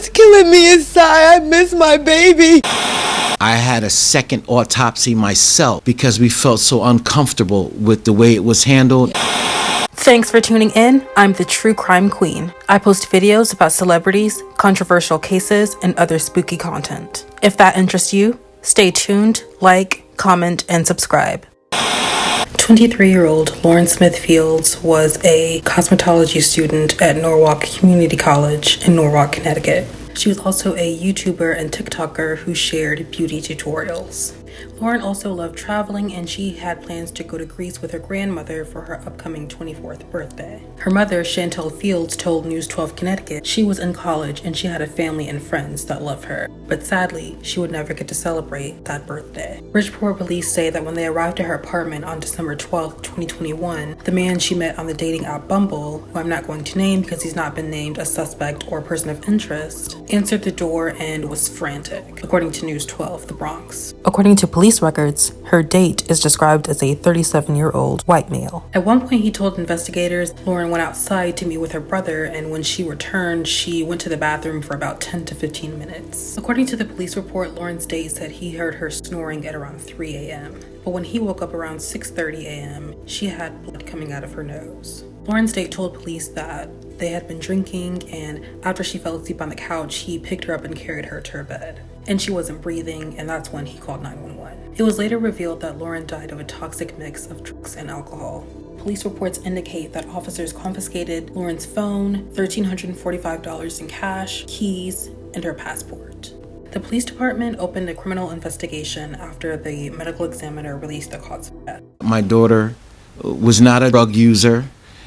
It's killing me inside. I miss my baby. I had a second autopsy myself because we felt so uncomfortable with the way it was handled. Thanks for tuning in. I'm the True Crime Queen. I post videos about celebrities, controversial cases, and other spooky content. If that interests you, stay tuned, like, comment, and subscribe. 23-year-old Lauren Smith Fields was a cosmetology student at Norwalk Community College in Norwalk, Connecticut. She was also a YouTuber and TikToker who shared beauty tutorials. Lauren also loved traveling, and she had plans to go to Greece with her grandmother for her upcoming 24th birthday. Her mother, Chantel Fields, told News 12 Connecticut she was in college and she had a family and friends that love her, but sadly, she would never get to celebrate that birthday. Bridgeport police say that when they arrived at her apartment on December 12, 2021, the man she met on the dating app Bumble, who I'm not going to name because he's not been named a suspect or person of interest, answered the door and was frantic, according to News 12, the Bronx. According to police records, her date is described as a 37-year-old white male. At one point, he told investigators Lauren went outside to meet with her brother, and when she returned, she went to the bathroom for about 10 to 15 minutes. According to the police report, Lauren's date said he heard her snoring at around 3 a.m., but when he woke up around 6:30 a.m., she had blood coming out of her nose. Lauren's date told police that they had been drinking, and after she fell asleep on the couch, he picked her up and carried her to her bed. And she wasn't breathing, and that's when he called 911. It was later revealed that Lauren died of a toxic mix of drugs and alcohol. Police reports indicate that officers confiscated Lauren's phone, $1,345 in cash, keys, and her passport. The police department opened a criminal investigation after the medical examiner released the cause of death. My daughter was not a drug user,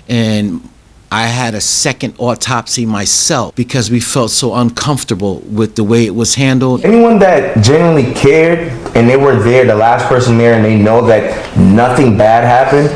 and I had a second autopsy myself because we felt so uncomfortable with the way it was handled. Anyone that genuinely cared and they were there, the last person there, and they know that nothing bad happened,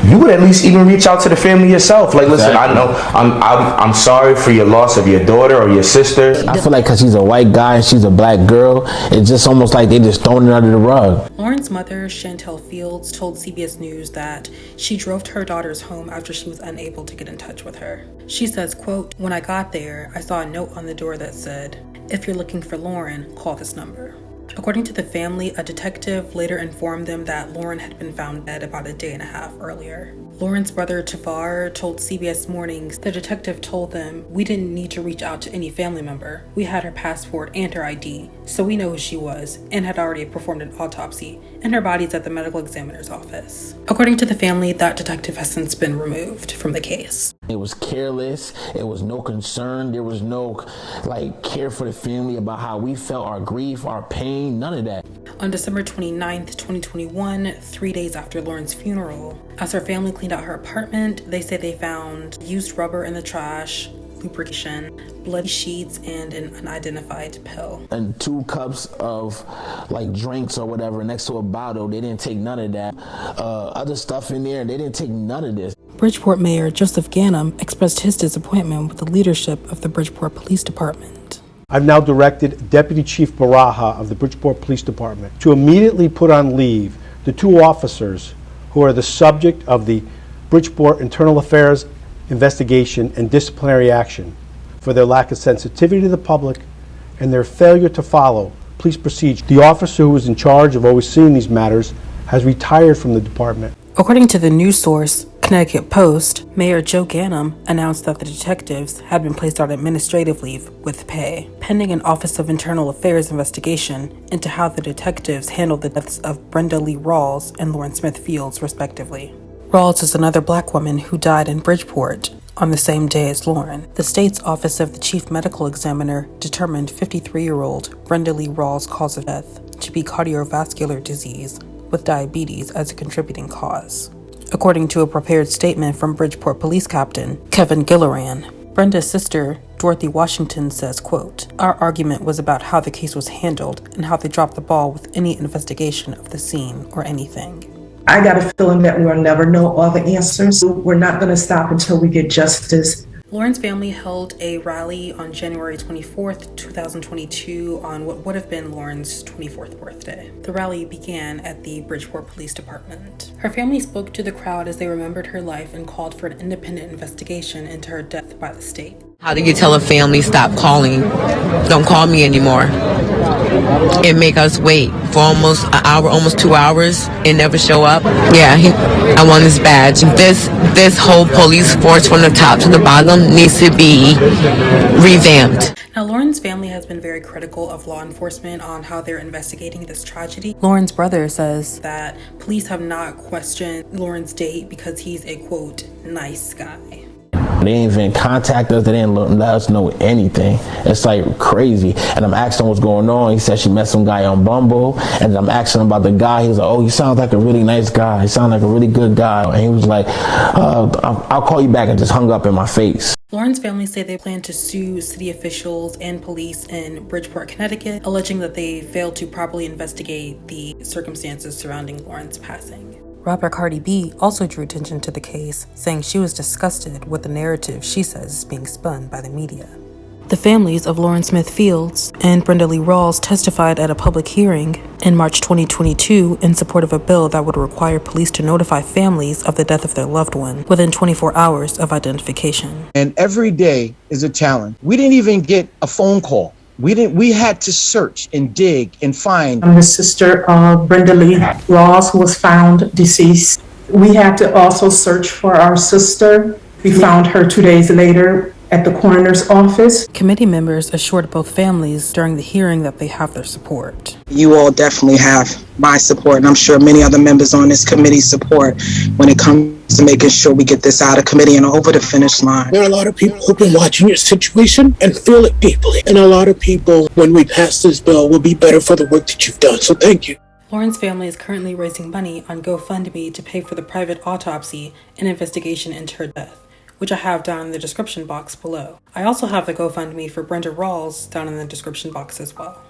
you would at least even reach out to the family yourself. Like, listen, I know I'm sorry for your loss of your daughter or your sister. I feel like because she's a white guy and she's a black girl, it's just almost like they just thrown it under the rug. Lauren's mother, Chantel Fields, told CBS News that she drove to her daughter's home after she was unable to get in touch with her. She says, quote, "When I got there, I saw a note on the door that said, 'If you're looking for Lauren, call this number.'" According to the family, a detective later informed them that Lauren had been found dead about a day and a half earlier. Lauren's brother, Tavar, told CBS Mornings the detective told them, "We didn't need to reach out to any family member. We had her passport and her ID, so we know who she was, and had already performed an autopsy, and her body's at the medical examiner's office." According to the family, that detective has since been removed from the case. It was careless. It was no concern. There was no care for the family about how we felt, our grief, our pain, none of that. On December 29th, 2021, 3 days after Lauren's funeral, as her family cleaned out her apartment, they say they found used rubber in the trash, lubrication, bloody sheets, and an unidentified pill. And 2 cups of drinks or whatever next to a bottle. They didn't take none of that. Other stuff in there, they didn't take none of this. Bridgeport Mayor Joseph Ganim expressed his disappointment with the leadership of the Bridgeport Police Department. I've now directed Deputy Chief Baraha of the Bridgeport Police Department to immediately put on leave the 2 officers who are the subject of the Bridgeport Internal Affairs investigation and disciplinary action for their lack of sensitivity to the public and their failure to follow police procedure. The officer who was in charge of overseeing these matters has retired from the department. According to the news source, Connecticut Post, Mayor Joe Ganim announced that the detectives had been placed on administrative leave with pay, pending an Office of Internal Affairs investigation into how the detectives handled the deaths of Brenda Lee Rawls and Lauren Smith Fields, respectively. Rawls is another black woman who died in Bridgeport on the same day as Lauren. The state's Office of the Chief Medical Examiner determined 53-year-old Brenda Lee Rawls' cause of death to be cardiovascular disease with diabetes as a contributing cause. According to a prepared statement from Bridgeport Police Captain Kevin Gilliran, Brenda's sister, Dorothy Washington, says, quote, "Our argument was about how the case was handled and how they dropped the ball with any investigation of the scene or anything." I got a feeling that we'll never know all the answers. We're not going to stop until we get justice. Lauren's family held a rally on January 24th, 2022 on what would have been Lauren's 24th birthday. The rally began at the Bridgeport Police Department. Her family spoke to the crowd as they remembered her life and called for an independent investigation into her death by the state. How do you tell a family stop calling? Don't call me anymore. It make us wait for almost an hour, almost 2 hours, and never show up. Yeah, I want his badge. This whole police force from the top to the bottom needs to be revamped. Now, Lauren's family has been very critical of law enforcement on how they're investigating this tragedy. Lauren's brother says that police have not questioned Lauren's date because he's a, quote, nice guy. They didn't even contact us. They didn't let us know anything. It's like crazy. And I'm asking what's going on. He said she met some guy on Bumble. And I'm asking him about the guy. He's like, oh, he sounds like a really nice guy. He sounds like a really good guy. And he was like, I'll call you back, and just hung up in my face. Lauren's family say they plan to sue city officials and police in Bridgeport, Connecticut, alleging that they failed to properly investigate the circumstances surrounding Lauren's passing. Rapper Cardi B also drew attention to the case, saying she was disgusted with the narrative she says is being spun by the media. The families of Lauren Smith Fields and Brenda Lee Rawls testified at a public hearing in March 2022 in support of a bill that would require police to notify families of the death of their loved one within 24 hours of identification. And every day is a challenge. We didn't even get a phone call. We had to search and dig and find. The sister of Brenda Lee Rawls was found deceased. We had to also search for our sister. We found her 2 days later at the coroner's office. Committee members assured both families during the hearing that they have their support. You all definitely have my support, and I'm sure many other members on this committee support when it comes to making sure we get this out of committee and over the finish line. There are a lot of people who've been watching your situation and feel it deeply. And a lot of people, when we pass this bill, will be better for the work that you've done. So thank you. Lauren's family is currently raising money on GoFundMe to pay for the private autopsy and investigation into her death, which I have down in the description box below. I also have the GoFundMe for Brenda Rawls down in the description box as well.